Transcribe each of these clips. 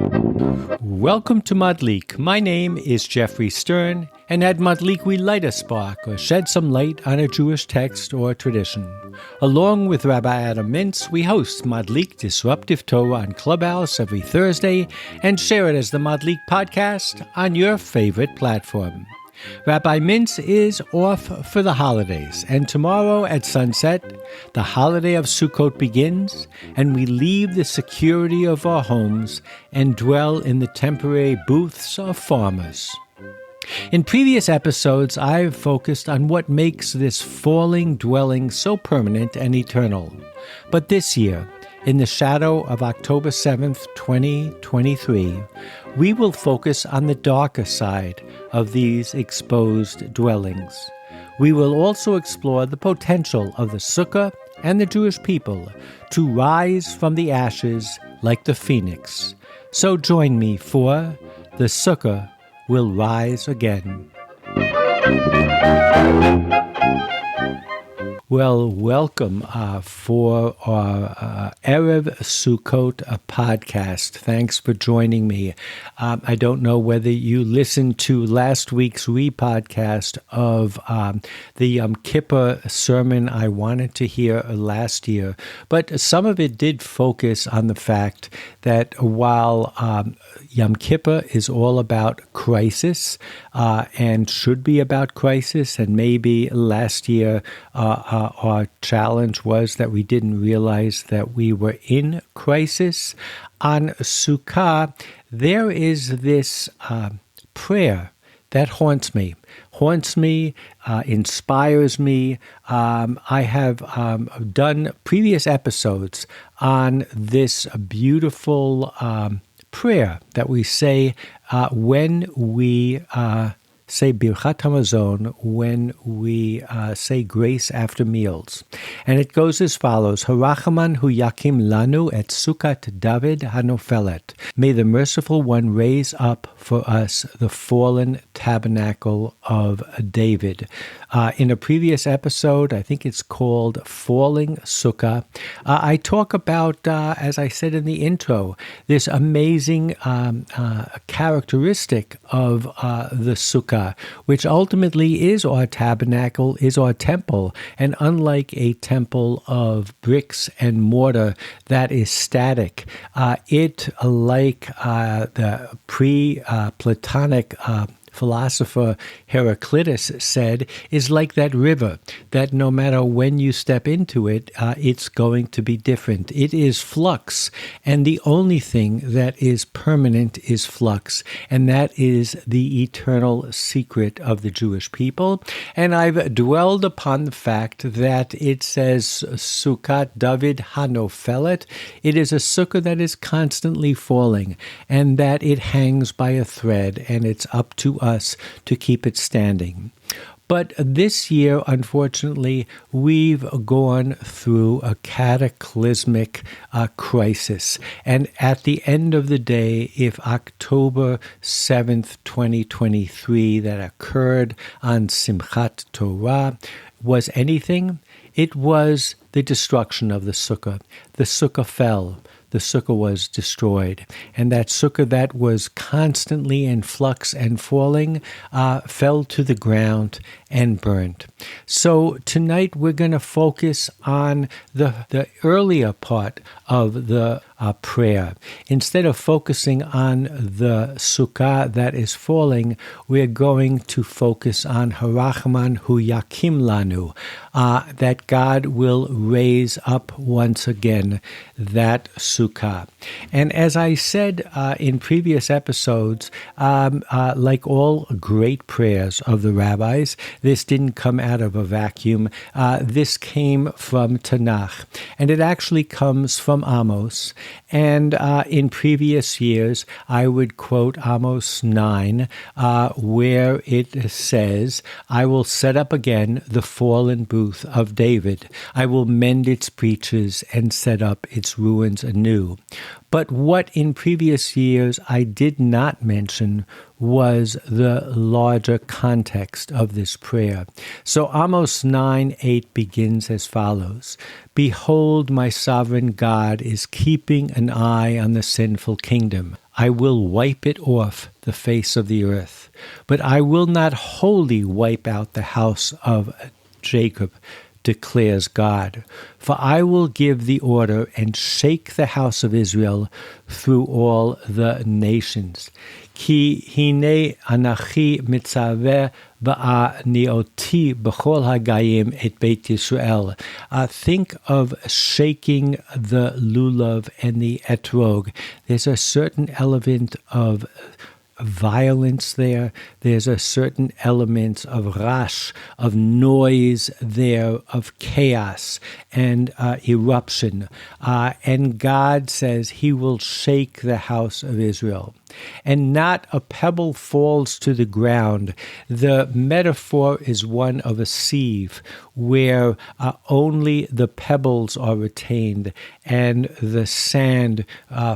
Welcome to Madlik. My name is Jeffrey Stern, and at Madlik we light a spark or shed some light on a Jewish text or tradition. Along with Rabbi Adam Mintz, we host Madlik Disruptive Torah on Clubhouse every Thursday and share it as the Madlik podcast on your favorite platform. Rabbi Mintz is off for the holidays, and tomorrow at sunset, the holiday of Sukkot begins, and we leave the security of our homes and dwell in the temporary booths of farmers. In previous episodes, I've focused on what makes this falling dwelling so permanent and eternal. But this year, in the shadow of October 7th, 2023, we will focus on the darker side of these exposed dwellings. We will also explore the potential of the Sukkah and the Jewish people to rise from the ashes like the phoenix. So join me for The Sukkah Will Rise Again. Well, welcome for our Erev Sukkot podcast. Thanks for joining me. I don't know whether you listened to last week's re-podcast of the Yom Kippur sermon I wanted to hear last year, but some of it did focus on the fact that while Yom Kippur is all about crisis and should be about crisis, and maybe last year our challenge was that we didn't realize that we were in crisis. On Sukkah, there is this prayer that haunts me, inspires me. I have done previous episodes on this beautiful prayer that we say when we say Birchat Hamazon, when we say grace after meals. And it goes as follows: Harachaman hu yakim lanu et Sukkot David hanofelet. May the merciful one raise up for us the fallen tabernacle of David. In a previous episode, I think it's called Falling Sukkah, I talk about, as I said in the intro, this amazing characteristic of the Sukkah, which ultimately is our tabernacle, is our temple. And unlike a temple of bricks and mortar that is static, it, like the pre-Platonic philosopher Heraclitus said, is like that river, that no matter when you step into it, it's going to be different. It is flux, and the only thing that is permanent is flux, and that is the eternal secret of the Jewish people. And I've dwelled upon the fact that it says Sukkot David hanofelet. It is a sukkah that is constantly falling, and that it hangs by a thread, and it's up to us to keep it standing. But this year, unfortunately, we've gone through a cataclysmic crisis. And at the end of the day, if October 7th, 2023, that occurred on Simchat Torah, was anything, it was the destruction of the Sukkah. The Sukkah fell. The Sukkah was destroyed. And that Sukkah that was constantly in flux and falling fell to the ground and burned. So tonight we're going to focus on the earlier part of the prayer. Instead of focusing on the Sukkah that is falling, we're going to focus on Harachman hu yakim lanu, that God will raise up once again that Sukkah. And as I said in previous episodes, like all great prayers of the rabbis, this didn't come out of a vacuum. This came from Tanakh, and it actually comes from Amos. And in previous years, I would quote Amos 9, where it says, I will set up again the fallen booth of David. I will mend its breaches and set up its ruins anew. But what in previous years I did not mention was the larger context of this prayer. So Amos 9:8 begins as follows: Behold, my sovereign God is keeping an eye on the sinful kingdom. I will wipe it off the face of the earth. But I will not wholly wipe out the house of Jacob, declares God. For I will give the order and shake the house of Israel through all the nations. Ki hine anachi mitzaveh va'anioti b'chol hagayim et Beit Yisrael. Think of shaking the lulav and the etrog. There's a certain element of violence there. There's a certain element of rash, of noise there, of chaos and eruption. And God says he will shake the house of Israel. And not a pebble falls to the ground. The metaphor is one of a sieve where only the pebbles are retained and the sand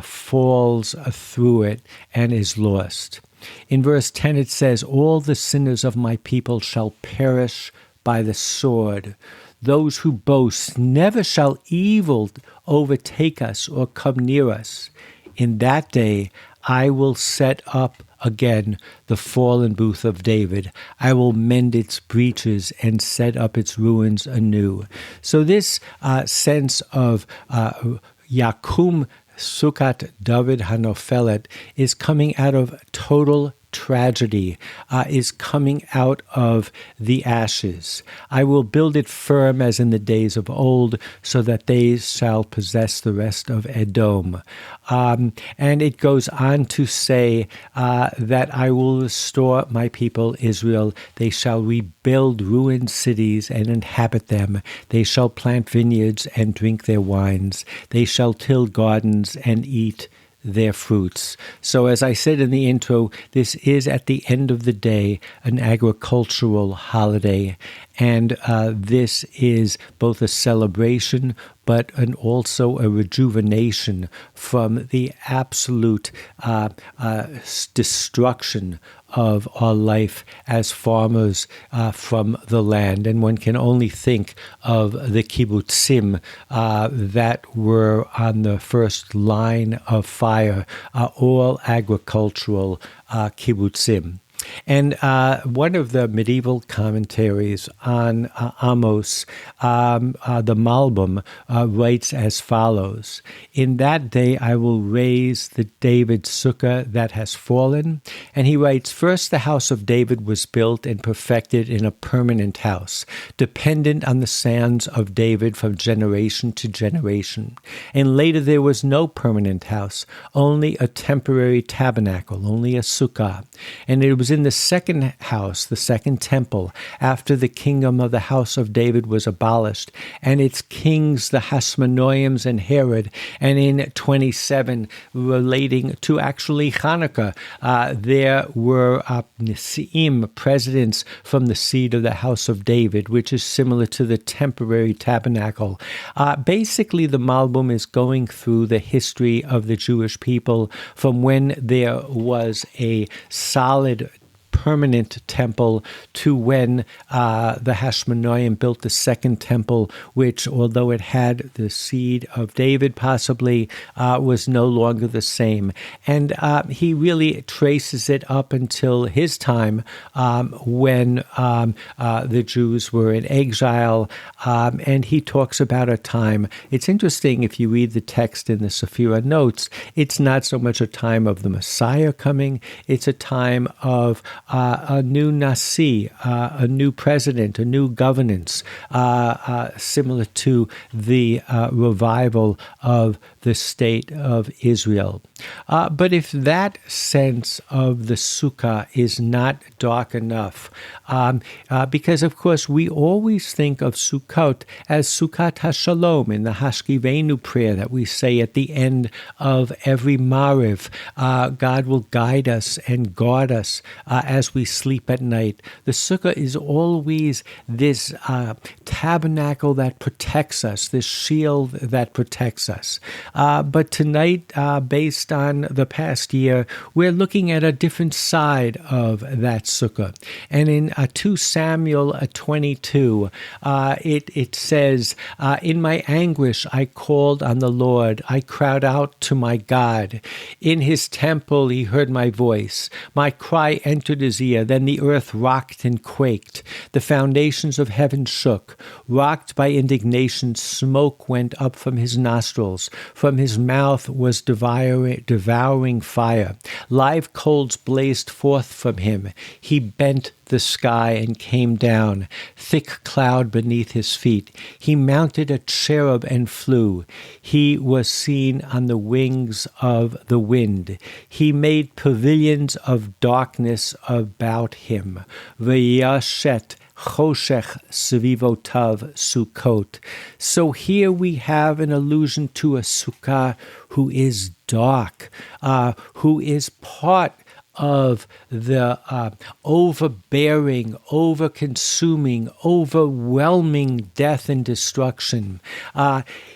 falls through it and is lost. In verse 10 it says, all the sinners of my people shall perish by the sword. Those who boast, never shall evil overtake us or come near us. In that day I will set up again the fallen booth of David. I will mend its breaches and set up its ruins anew. So this sense of Yakum Sukkot David Hanofelet is coming out of total tragedy, is coming out of the ashes. I will build it firm as in the days of old, so that they shall possess the rest of Edom. And it goes on to say that I will restore my people Israel. They shall rebuild ruined cities and inhabit them. They shall plant vineyards and drink their wines. They shall till gardens and eat their fruits. So as I said in the intro, this is at the end of the day an agricultural holiday, and this is both a celebration but also a rejuvenation from the absolute destruction of our life as farmers from the land. And one can only think of the kibbutzim that were on the first line of fire, all agricultural kibbutzim. And one of the medieval commentaries on Amos, the Malbim, writes as follows: in that day I will raise the David Sukkah that has fallen. And he writes, first the house of David was built and perfected in a permanent house, dependent on the sands of David from generation to generation. And later there was no permanent house, only a temporary tabernacle, only a Sukkah. And it was in the second house, the second temple, after the kingdom of the house of David was abolished, and its kings, the Hasmoneans and Herod, and in 27, relating to actually Hanukkah, there were Nesiim, presidents from the seed of the house of David, which is similar to the temporary tabernacle. Basically, the Malbim is going through the history of the Jewish people from when there was a solid permanent temple to when the Hashmonaim built the second temple, which, although it had the seed of David possibly, was no longer the same. And he really traces it up until his time when the Jews were in exile, and he talks about a time. It's interesting, if you read the text in the Sephirah notes, it's not so much a time of the Messiah coming, it's a time of a new Nasi, a new president, a new governance, similar to the revival of the state of Israel. But if that sense of the Sukkah is not dark enough, because of course we always think of Sukkot as Sukkat HaShalom in the Hashkivenu prayer that we say at the end of every Mariv. God will guide us and guard us as as we sleep at night. The sukkah is always this tabernacle that protects us, this shield that protects us. But tonight, based on the past year, we're looking at a different side of that sukkah. And in 2 Samuel 22, it says, in my anguish I called on the Lord. I cried out to my God. In his temple he heard my voice. My cry entered his ear. Then the earth rocked and quaked. The foundations of heaven shook. Rocked by indignation, smoke went up from his nostrils. From his mouth was devouring fire. Live coals blazed forth from him. He bent the sky and came down, thick cloud beneath his feet. He mounted a cherub and flew. He was seen on the wings of the wind. He made pavilions of darkness about him. V'yashet Choshech Svivotav Sukkot. So here we have an allusion to a sukkah who is dark, who is part of the overbearing, over-consuming, overwhelming death and destruction.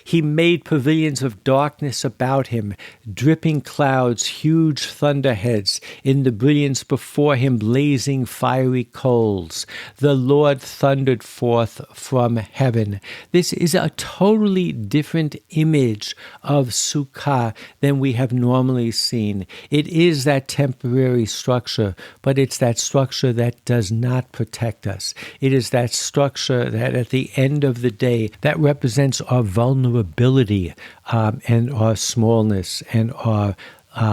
He made pavilions of darkness about him, dripping clouds, huge thunderheads, in the brilliance before him blazing fiery coals. The Lord thundered forth from heaven. This is a totally different image of Sukkah than we have normally seen. It is that temporary structure, but it's that structure that does not protect us. It is that structure that at the end of the day, that represents our vulnerability and our smallness and our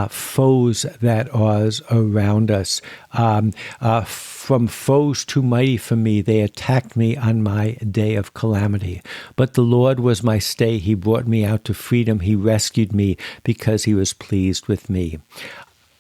foes that are around us. From foes too mighty for me, they attacked me on my day of calamity. But the Lord was my stay. He brought me out to freedom. He rescued me because he was pleased with me.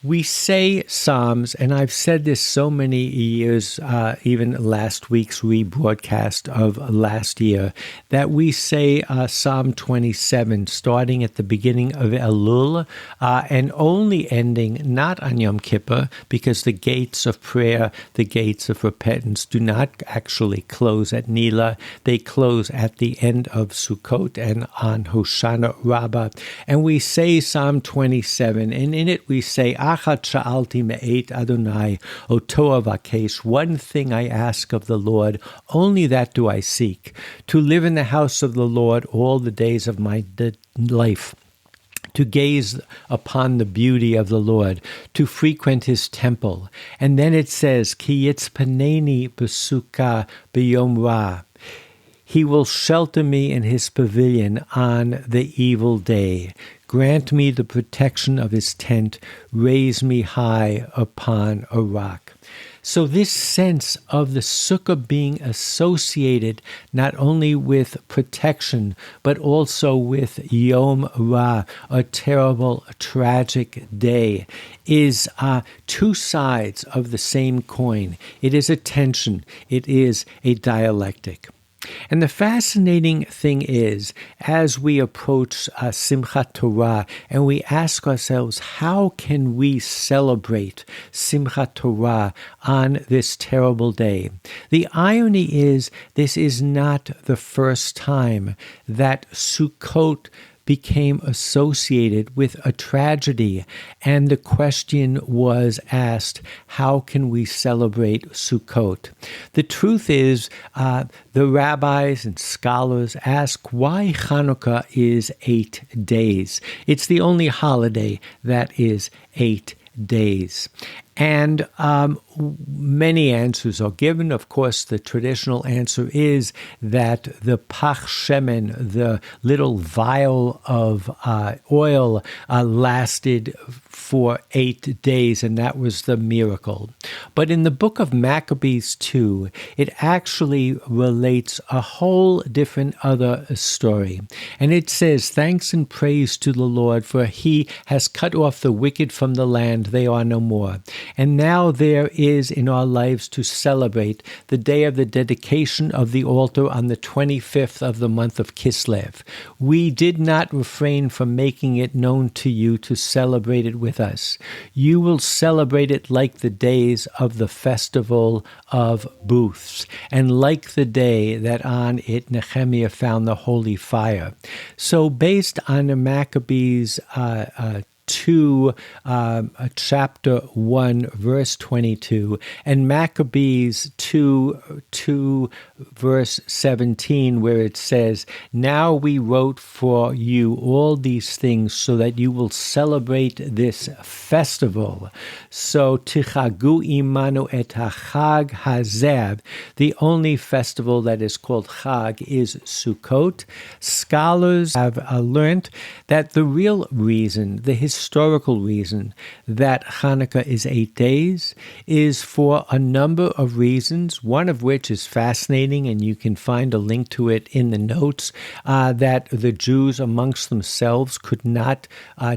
We say Psalms, and I've said this so many years, even last week's rebroadcast of last year, that we say Psalm 27, starting at the beginning of Elul, and only ending not on Yom Kippur, because the gates of prayer, the gates of repentance, do not actually close at Nila. They close at the end of Sukkot and on Hoshana Rabbah. And we say Psalm 27, and in it we say, Achat sha'alti me'et Adonai, oto avakesh. One thing I ask of the Lord, only that do I seek, to live in the house of the Lord all the days of my life, to gaze upon the beauty of the Lord, to frequent his temple. And then it says, Ki yitzpaneni b'sukkah b'yom ra. He will shelter me in his pavilion on the evil day. Grant me the protection of his tent. Raise me high upon a rock. So this sense of the sukkah being associated not only with protection, but also with Yom Ra, a terrible, tragic day, is two sides of the same coin. It is a tension. It is a dialectic. And the fascinating thing is, as we approach Simchat Torah, and we ask ourselves, how can we celebrate Simchat Torah on this terrible day? The irony is, this is not the first time that Sukkot became associated with a tragedy. And the question was asked, how can we celebrate Sukkot? The truth is, the rabbis and scholars ask why Hanukkah is 8 days. It's the only holiday that is 8 days. And many answers are given. Of course, the traditional answer is that the pach shemen, the little vial of oil, lasted for 8 days, and that was the miracle. But in the book of Maccabees 2, it actually relates a whole different other story. And it says, thanks and praise to the Lord, for he has cut off the wicked from the land, they are no more. And now there is in our lives to celebrate the day of the dedication of the altar on the 25th of the month of Kislev. We did not refrain from making it known to you to celebrate it with us. You will celebrate it like the days of the festival of booths, and like the day that on it Nehemiah found the holy fire. So based on the Maccabees 2, chapter 1, verse 22, and Maccabees 2, verse 17, where it says, "Now we wrote for you all these things so that you will celebrate this festival." So, Tichagu imanu et hachag hazeh, the only festival that is called Chag is Sukkot. Scholars have learned that the real reason, the historical reason that Hanukkah is 8 days is for a number of reasons, one of which is fascinating, and you can find a link to it in the notes, that the Jews amongst themselves could not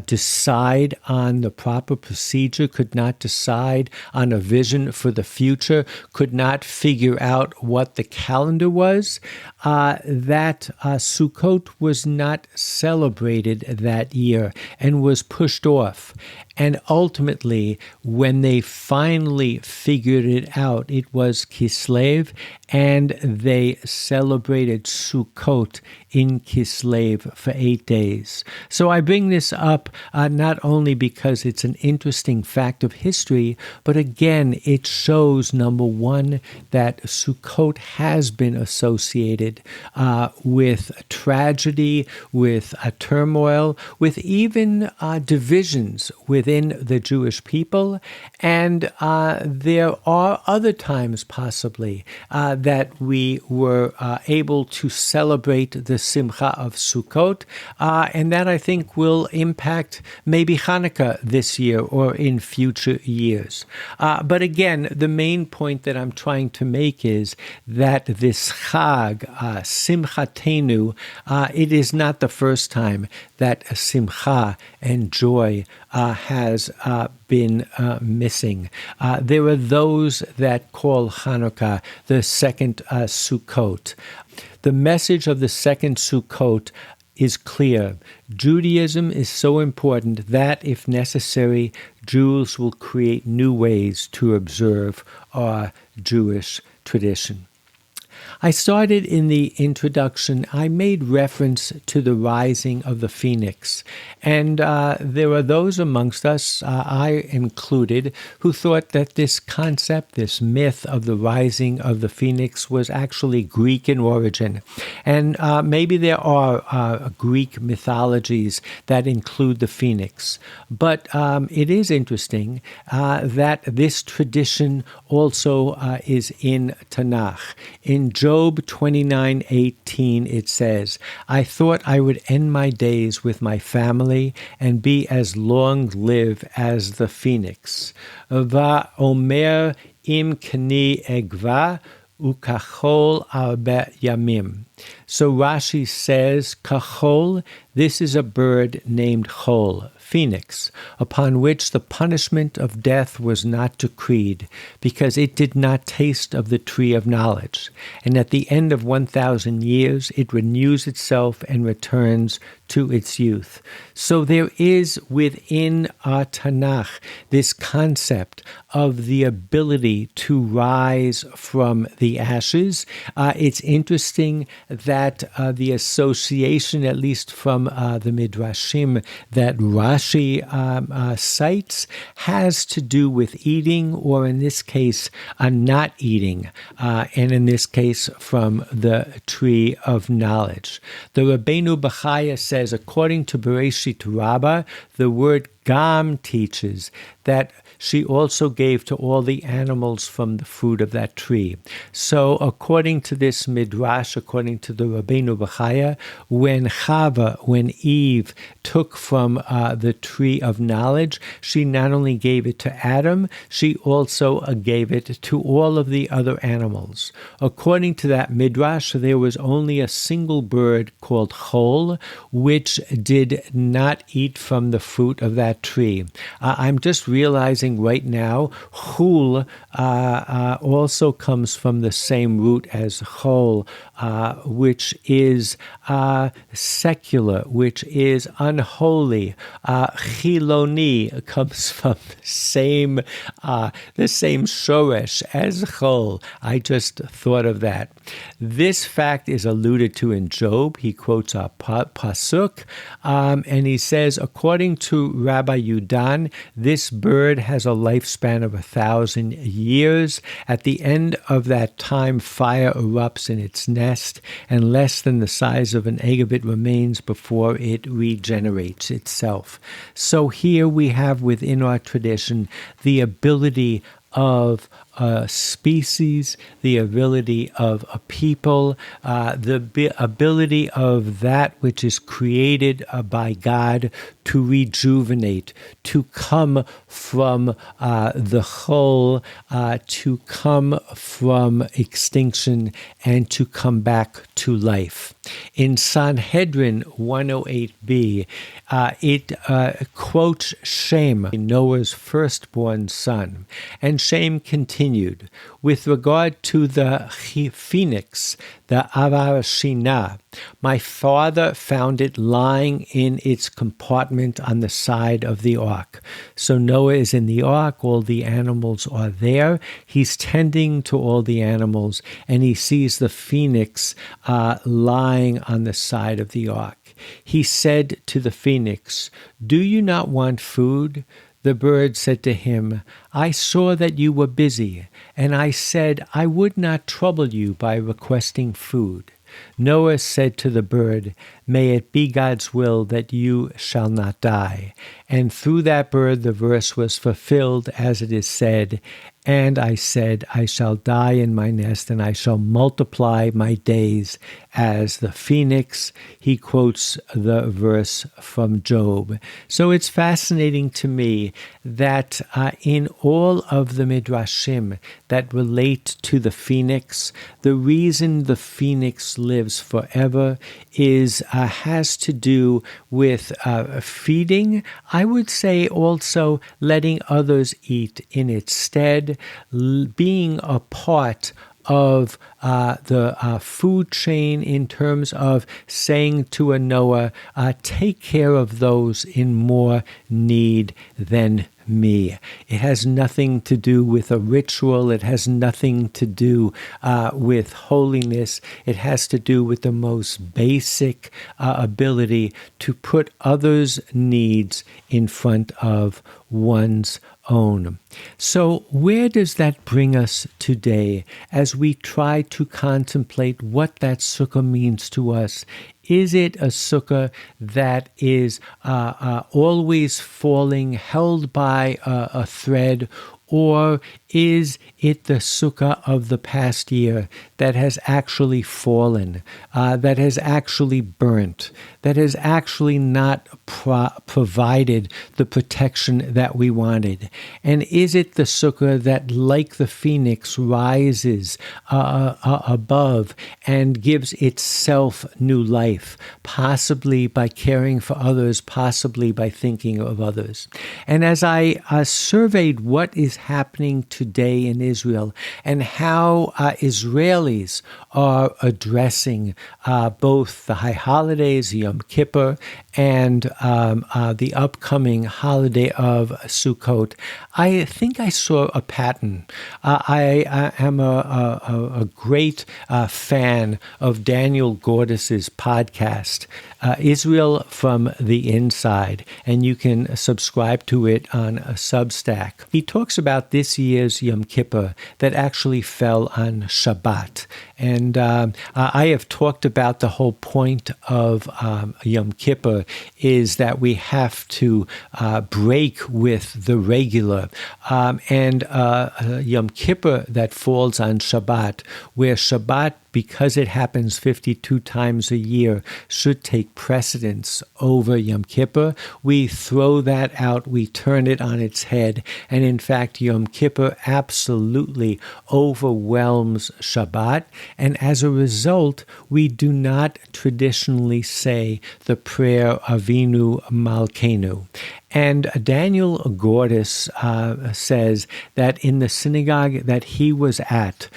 decide on the proper procedure, could not decide on a vision for the future, could not figure out what the calendar was, that Sukkot was not celebrated that year and was pushed off. And ultimately, when they finally figured it out, it was Kislev, and they celebrated Sukkot in Kislev for 8 days. So I bring this up not only because it's an interesting fact of history, but again, it shows, number one, that Sukkot has been associated with tragedy, with turmoil, with even divisions within the Jewish people. And there are other times possibly that we were able to celebrate the Simcha of Sukkot, and that I think will impact maybe Hanukkah this year or in future years. But again, the main point that I'm trying to make is that this Chag, Simchatenu, it is not the first time that Simcha and joy has been missing. There are those that call Hanukkah the second Sukkot. The message of the second Sukkot is clear. Judaism is so important that, if necessary, Jews will create new ways to observe our Jewish tradition. I started in the introduction, I made reference to the rising of the phoenix. And there are those amongst us, I included, who thought that this concept, this myth of the rising of the phoenix was actually Greek in origin. And maybe there are Greek mythologies that include the phoenix. But it is interesting that this tradition also is in Tanakh. In Job 29:18, it says, "I thought I would end my days with my family and be as long-lived as the phoenix. Va omer im kni egva ukachol arbe yamim." So Rashi says, Kachol, this is a bird named Chol, phoenix, upon which the punishment of death was not decreed, because it did not taste of the tree of knowledge. And at the end of 1,000 years, it renews itself and returns to its youth. So there is within our Tanakh this concept of the ability to rise from the ashes. It's interesting that the association, at least from the Midrashim, that Rashi cites, has to do with eating, or in this case, not eating, and in this case, from the tree of knowledge. The Rabbeinu Bachaya says, according to Bereshit Rabbah, the word Gam teaches that she also gave to all the animals from the fruit of that tree. So according to this midrash, according to the Rabbeinu Bachaya, when Eve took from the tree of knowledge, she not only gave it to Adam, she also gave it to all of the other animals. According to that midrash, there was only a single bird called Chol, which did not eat from the fruit of that that tree. I'm just realizing right now, chul also comes from the same root as chol, which is secular, which is unholy. Chiloni comes from the same shoresh as chol. I just thought of that. This fact is alluded to in Job. He quotes a pasuk, and he says, according to Rabbi Yudan, this bird has a lifespan of 1,000 years. At the end of that time, fire erupts in its nest, and less than the size of an egg of it remains before it regenerates itself. So here we have within our tradition the ability of a species, the ability of a people, the ability of that which is created by God to rejuvenate, to come from the whole, to come from extinction, and to come back to life. In Sanhedrin 108b, it quotes Shem, Noah's firstborn son, and Shem continued, with regard to the phoenix, the avar shina, my father found it lying in its compartment on the side of the ark. So Noah is in the ark, all the animals are there, he's tending to all the animals, and he sees the phoenix lying on the side of the ark. He said to the phoenix, do you not want food? The bird said to him, I saw that you were busy, and I said, I would not trouble you by requesting food. Noah said to the bird, may it be God's will that you shall not die. And through that bird the verse was fulfilled, as it is said, and I said, I shall die in my nest, and I shall multiply my days as the phoenix. He quotes the verse from Job. So it's fascinating to me that in all of the midrashim that relate to the phoenix, the reason the phoenix lives forever has to do with feeding. I would say also letting others eat in its stead, being a part of the food chain in terms of saying to a Noah, take care of those in more need than me. It has nothing to do with a ritual. It has nothing to do with holiness. It has to do with the most basic ability to put others' needs in front of one's own. So where does that bring us today as we try to contemplate what that sukkah means to us? Is it a sukkah that is always falling, held by a thread, or is it the sukkah of the past year that has actually fallen, that has actually burnt, that has actually not provided the protection that we wanted? And is it the sukkah that, like the phoenix, rises above and gives itself new life, possibly by caring for others, possibly by thinking of others? And as I surveyed what is happening today in Israel and how Israelis are addressing both the high holidays, Yom Kippur, and the upcoming holiday of Sukkot, I think I saw a pattern. I am a great fan of Daniel Gordis's podcast, Israel from the Inside, and you can subscribe to it on a Substack. He talks about this year's Yom Kippur that actually fell on Shabbat. And I have talked about the whole point of Yom Kippur is that we have to break with the regular. And Yom Kippur that falls on Shabbat, where Shabbat, because it happens 52 times a year, should take precedence over Yom Kippur. We throw that out, we turn it on its head, and in fact, Yom Kippur absolutely overwhelms Shabbat, and as a result, we do not traditionally say the prayer Avinu Malkeinu. And Daniel Gordis says that in the synagogue that he was at,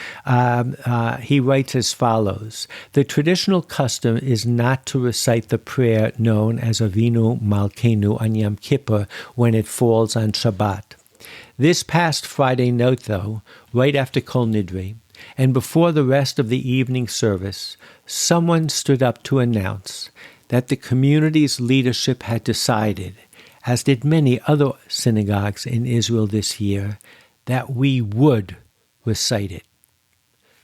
he writes as follows: "The traditional custom is not to recite the prayer known as Avinu Malkeinu on Yom Kippur when it falls on Shabbat. This past Friday night, though, right after Kol Nidre, and before the rest of the evening service, someone stood up to announce that the community's leadership had decided, as did many other synagogues in Israel this year, that we would recite it.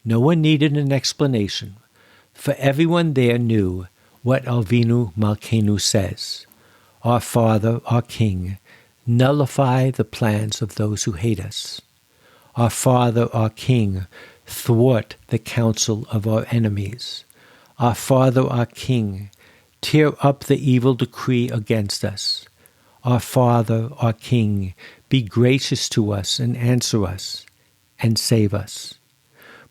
No one needed an explanation, for everyone there knew what Avinu Malkeinu says. Our Father, our King, nullify the plans of those who hate us. Our Father, our King, thwart the counsel of our enemies. Our Father, our King, tear up the evil decree against us. Our Father, our King, be gracious to us and answer us and save us."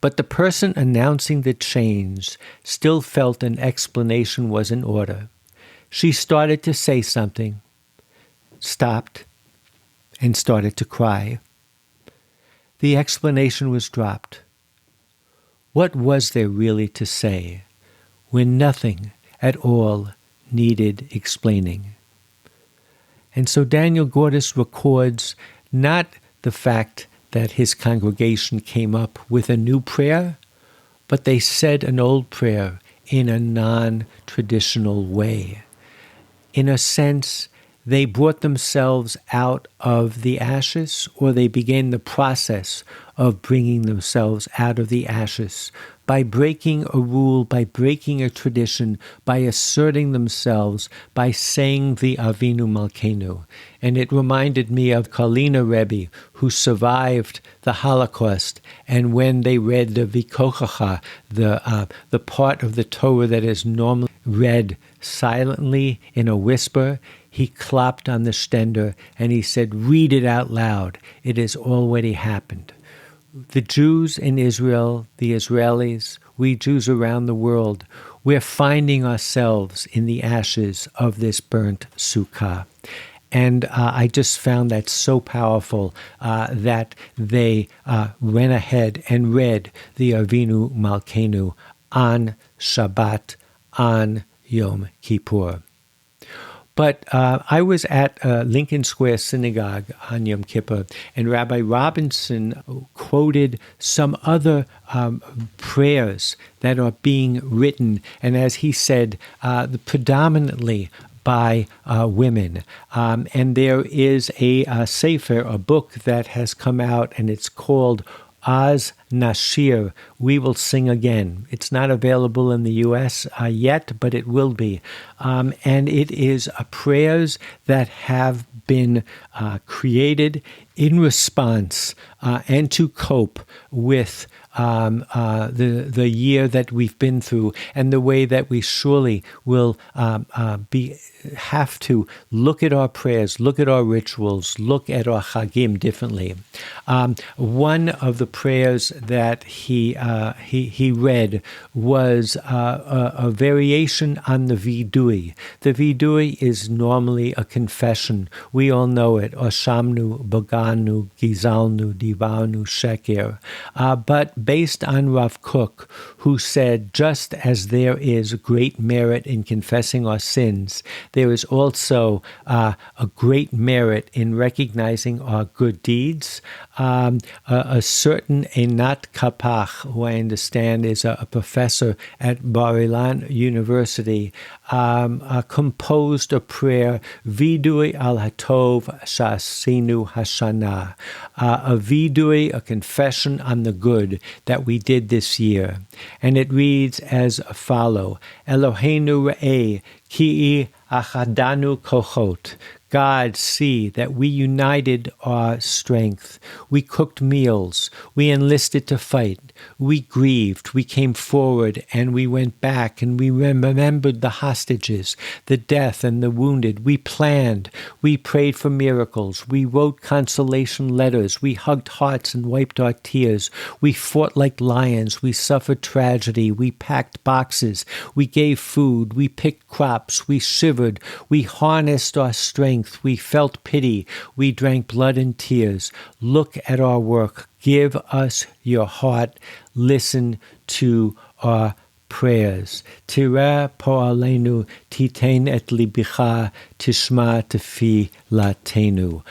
But the person announcing the change still felt an explanation was in order. She started to say something, stopped, and started to cry. The explanation was dropped. What was there really to say when nothing at all needed explaining? And so Daniel Gordis records not the fact that his congregation came up with a new prayer, but they said an old prayer in a non-traditional way. In a sense, they brought themselves out of the ashes, or they began the process of bringing themselves out of the ashes by breaking a rule, by breaking a tradition, by asserting themselves, by saying the Avinu Malkeinu. And it reminded me of Karlina Rebbe, who survived the Holocaust, and when they read the Vikochacha, the part of the Torah that is normally read silently in a whisper, he clapped on the stender and he said, "Read it out loud. It has already happened." The Jews in Israel, the Israelis, we Jews around the world, we're finding ourselves in the ashes of this burnt Sukkah. And I just found that so powerful that they went ahead and read the Avinu Malkeinu on Shabbat, on Yom Kippur. But I was at Lincoln Square Synagogue on Yom Kippur, and Rabbi Robinson quoted some other prayers that are being written, and as he said, predominantly by women. And there is a sefer, a book that has come out, and it's called Az Nashir, We Will Sing Again. It's not available in the U.S. Yet, but it will be. And it is prayers that have been created in response and to cope with the year that we've been through, and the way that we surely will have to look at our prayers, look at our rituals, look at our chagim differently. One of the prayers that he read was a variation on the vidui. The vidui is normally a confession. We all know it. Oshamnu, Baganu, Gizalnu, Divarnu, Sheker. But based on Rav Kook, who said, just as there is great merit in confessing our sins, there is also a great merit in recognizing our good deeds. A certain Einat Kapach, who I understand is a professor at Bar Ilan University, composed a prayer, Vidui al Hatov Shasinu Hashana, a vidui, a confession on the good that we did this year. And it reads as follow, Eloheinu Re'eh, Ki'i Achadanu Kochot. God, see that we united our strength. We cooked meals. We enlisted to fight. We grieved. We came forward and we went back and we remembered the hostages, the death and the wounded. We planned. We prayed for miracles. We wrote consolation letters. We hugged hearts and wiped our tears. We fought like lions. We suffered tragedy. We packed boxes. We gave food. We picked crops. We shivered. We harnessed our strength. strength. We felt pity. We drank blood and tears. Look at our work. Give us your heart. Listen to our prayers. Tira po'alenu titein et libicha tishma tefilatenu.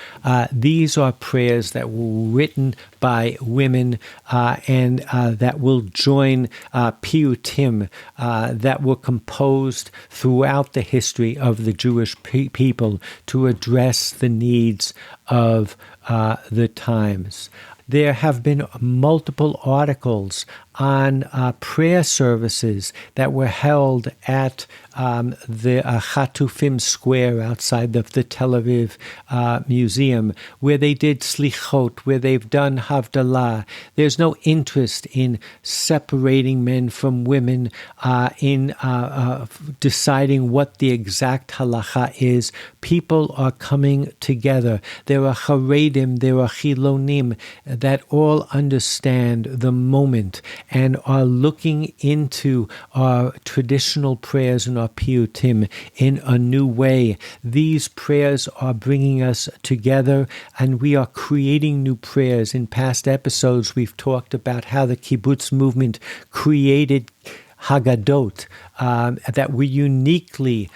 These are prayers that were written by women and that will join piyutim that were composed throughout the history of the Jewish people to address the needs of the times. There have been multiple articles on prayer services that were held at the Chatufim Square outside of the Tel Aviv Museum, where they did slichot, where they've done havdalah. There's no interest in separating men from women, in deciding what the exact halacha is. People are coming together. There are charedim, there are chilonim that all understand the moment and are looking into our traditional prayers and our piyutim in a new way. These prayers are bringing us together, and we are creating new prayers. In past episodes, we've talked about how the kibbutz movement created Haggadot, that we're uniquely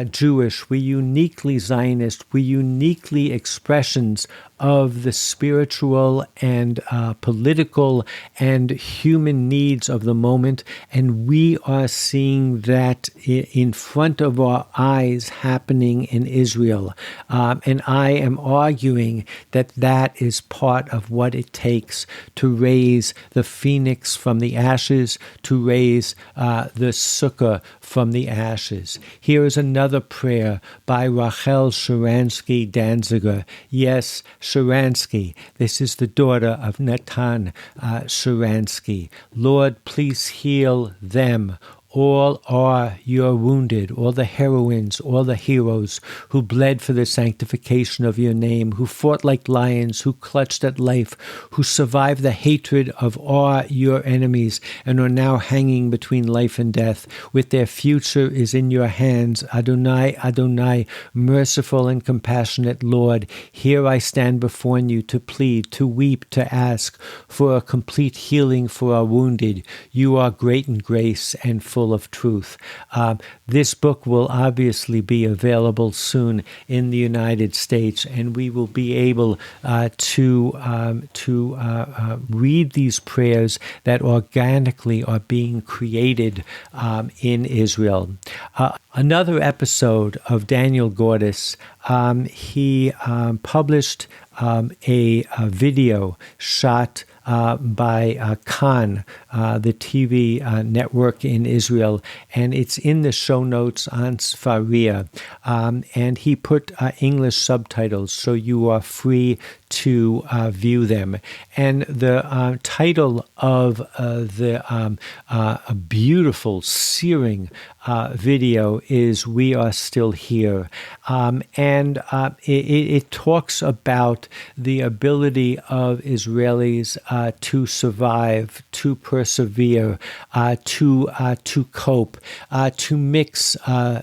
Jewish, we're uniquely Zionist, we're uniquely expressions of the spiritual and political and human needs of the moment, and we are seeing that in front of our eyes happening in Israel. And I am arguing that that is part of what it takes to raise the phoenix from the ashes, to raise the Sukkah from the ashes. Here is another prayer by Rachel Sharansky Danziger. Yes, Sharansky. This is the daughter of Natan Sharansky. Lord, please heal them. All are your wounded, all the heroines, all the heroes who bled for the sanctification of your name, who fought like lions, who clutched at life, who survived the hatred of all your enemies and are now hanging between life and death. With their future is in your hands. Adonai, Adonai, merciful and compassionate Lord, here I stand before you to plead, to weep, to ask for a complete healing for our wounded. You are great in grace and full of truth. This book will obviously be available soon in the United States, and we will be able to read these prayers that organically are being created in Israel. Another episode of Daniel Gordis, he published a video shot by Khan, the TV network in Israel, and it's in the show notes on Sfaria. And he put English subtitles, so you are free to view them. And the title of the beautiful, searing video is "We Are Still Here." And it talks about the ability of Israelis to survive, to persevere, to cope, to mix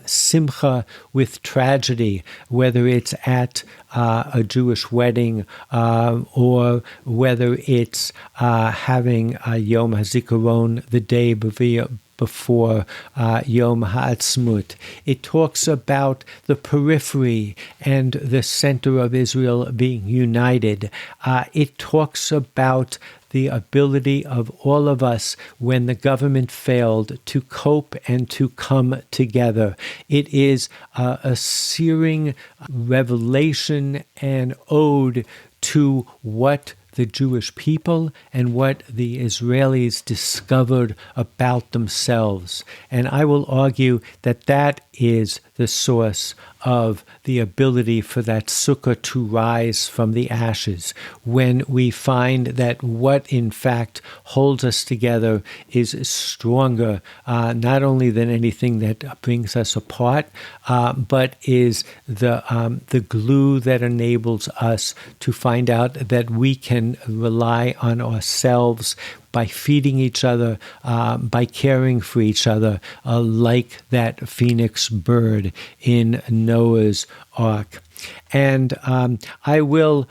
simcha with tragedy, whether it's at a Jewish wedding or whether it's having a Yom HaZikaron the day before Yom HaAtzmaut. It talks about the periphery and the center of Israel being united. It talks about the ability of all of us, when the government failed, to cope and to come together. It is a searing revelation and ode to what the Jewish people and what the Israelis discovered about themselves. And I will argue that that is the source of the ability for that sukkah to rise from the ashes, when we find that what in fact holds us together is stronger, not only than anything that brings us apart, but is the glue that enables us to find out that we can rely on ourselves by feeding each other, by caring for each other, like that phoenix bird in Noah's Ark. And I will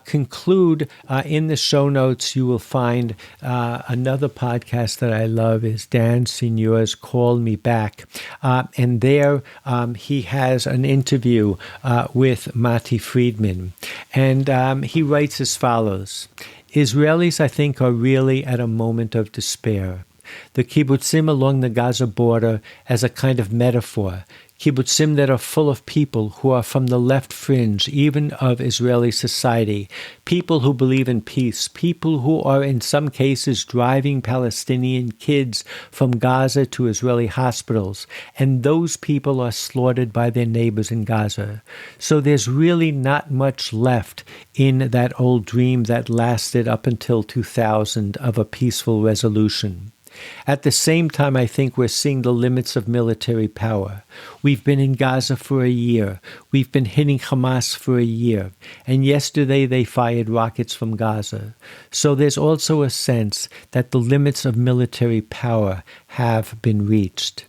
conclude in the show notes. You will find another podcast that I love is Dan Signeur's Call Me Back. And there he has an interview with Mati Friedman. And he writes as follows. Israelis, I think, are really at a moment of despair. The kibbutzim along the Gaza border as a kind of metaphor. Kibbutzim that are full of people who are from the left fringe, even of Israeli society, people who believe in peace, people who are in some cases driving Palestinian kids from Gaza to Israeli hospitals, and those people are slaughtered by their neighbors in Gaza. So there's really not much left in that old dream that lasted up until 2000 of a peaceful resolution. At the same time, I think we're seeing the limits of military power. We've been in Gaza for a year. We've been hitting Hamas for a year. And yesterday they fired rockets from Gaza. So there's also a sense that the limits of military power have been reached.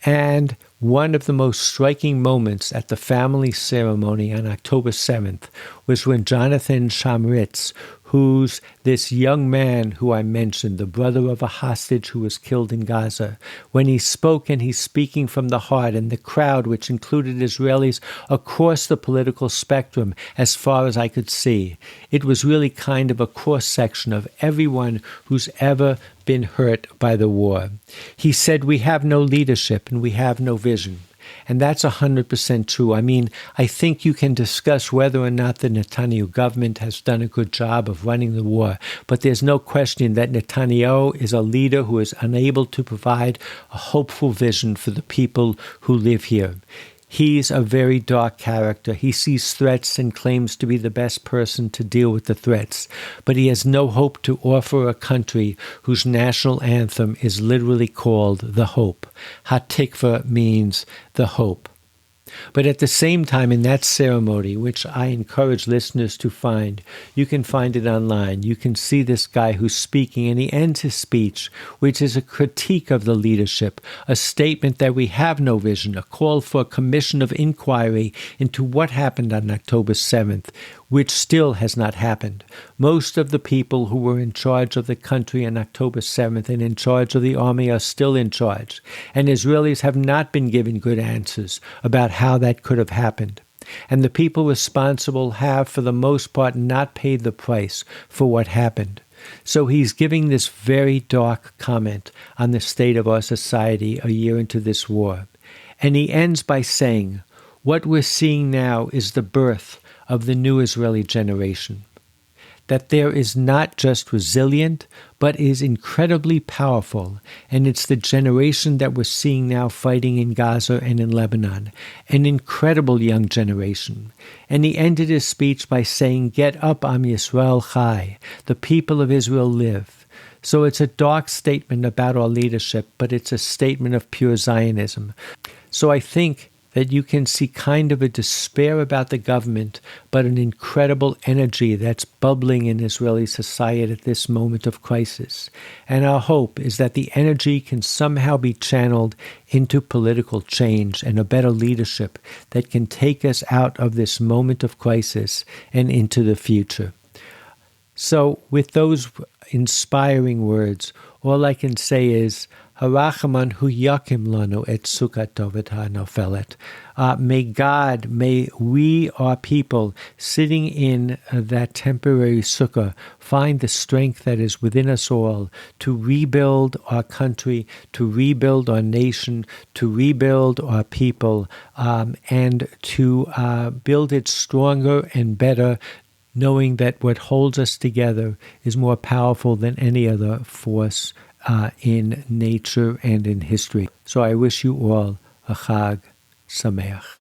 And one of the most striking moments at the family ceremony on October 7th was when Jonathan Shamritz, who's this young man who I mentioned, the brother of a hostage who was killed in Gaza, when he spoke, and he's speaking from the heart, and the crowd, which included Israelis across the political spectrum as far as I could see, it was really kind of a cross-section of everyone who's ever been hurt by the war. He said, we have no leadership and we have no vision. And that's 100% true. I mean, I think you can discuss whether or not the Netanyahu government has done a good job of running the war, but there's no question that Netanyahu is a leader who is unable to provide a hopeful vision for the people who live here. He's a very dark character. He sees threats and claims to be the best person to deal with the threats. But he has no hope to offer a country whose national anthem is literally called the Hope. Hatikva means the hope. But at the same time, in that ceremony, which I encourage listeners to find, you can find it online. You can see this guy who's speaking, and he ends his speech, which is a critique of the leadership, a statement that we have no vision, a call for a commission of inquiry into what happened on October 7th, which still has not happened. Most of the people who were in charge of the country on October 7th and in charge of the army are still in charge, and Israelis have not been given good answers about how that could have happened. And the people responsible have, for the most part, not paid the price for what happened. So he's giving this very dark comment on the state of our society a year into this war. And he ends by saying, what we're seeing now is the birth of the new Israeli generation. That there is not just resilient, but is incredibly powerful. And it's the generation that we're seeing now fighting in Gaza and in Lebanon. An incredible young generation. And he ended his speech by saying, get up, Am Yisrael Chai. The people of Israel live. So it's a dark statement about our leadership, but it's a statement of pure Zionism. So I think that you can see kind of a despair about the government, but an incredible energy that's bubbling in Israeli society at this moment of crisis. And our hope is that the energy can somehow be channeled into political change and a better leadership that can take us out of this moment of crisis and into the future. So with those inspiring words, all I can say is, Harachaman hu yakim lanu et Sukkot tovet hanofelet. May God, may we, our people, sitting in that temporary sukkah, find the strength that is within us all to rebuild our country, to rebuild our nation, to rebuild our people, and to build it stronger and better, knowing that what holds us together is more powerful than any other force in nature and in history. So I wish you all a Chag Sameach.